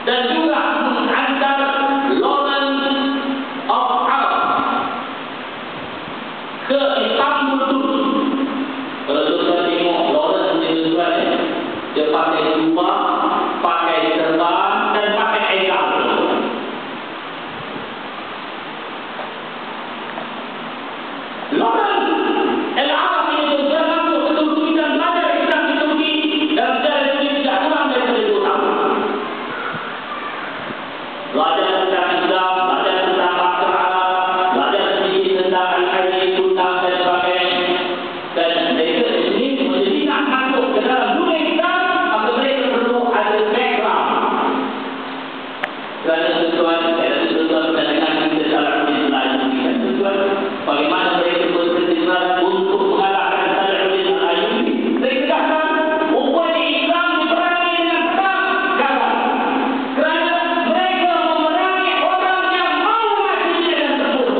dan juga menghantar Lawrence of Arab ke Istanbul Turki. Kalau tuan tengok Lawrence ni tuan, dia pakai jubah, pakai serban dan pakai egal. Lawrence al-Arab ini tuan masuk ke Turki dan belajar Islam di Turki dan sejarah itu tidak kurang daripada 2 tahun. Belajar tentang Islam, belajar tentang bahasa Arab, belajar sedikit tentang al-hadis, sunnah dan sebagainya. Dan mereka ini menjadi nak masuk ke dalam dunia Islam, maka mereka perlu ada background. Kerana tuan, saya rasa tuan pernah dengar kita Salahuddin Al-Ayyubi kan tuan, bagaimana mereka bersetisrat untuk mengalahkan Salahuddin Al-Ayyubi. Mereka kata, rupanya Islam diperangi dengan pedang gagal. Kerana mereka memerangi orang yang mau mati di dalam tersebut.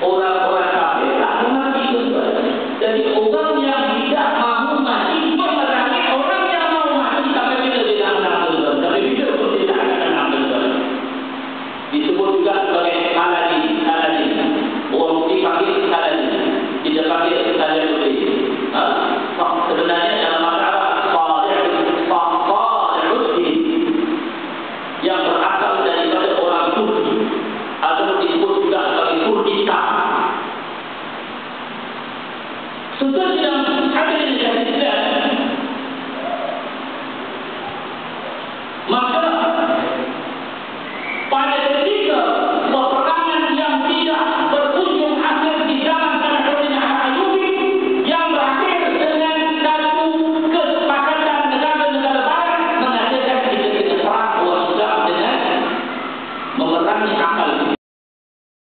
Orang-orang kafir tak mau mati tuan. Jadi orang yang tidak mahu mati memerangi orang yang mau mati sampai bila dia nak menang tuan. Sampai bila pun dia tak akan menang tuan. Disebut juga sebagai Aladin. Orang Mesti panggil Aladin. Kita panggil Salahuddin. Sebenarnya dalam masalah Salahuddin yang berasal daripada orang Turki atau disebut juga sebagai Kurdistan. Sudah tidak ada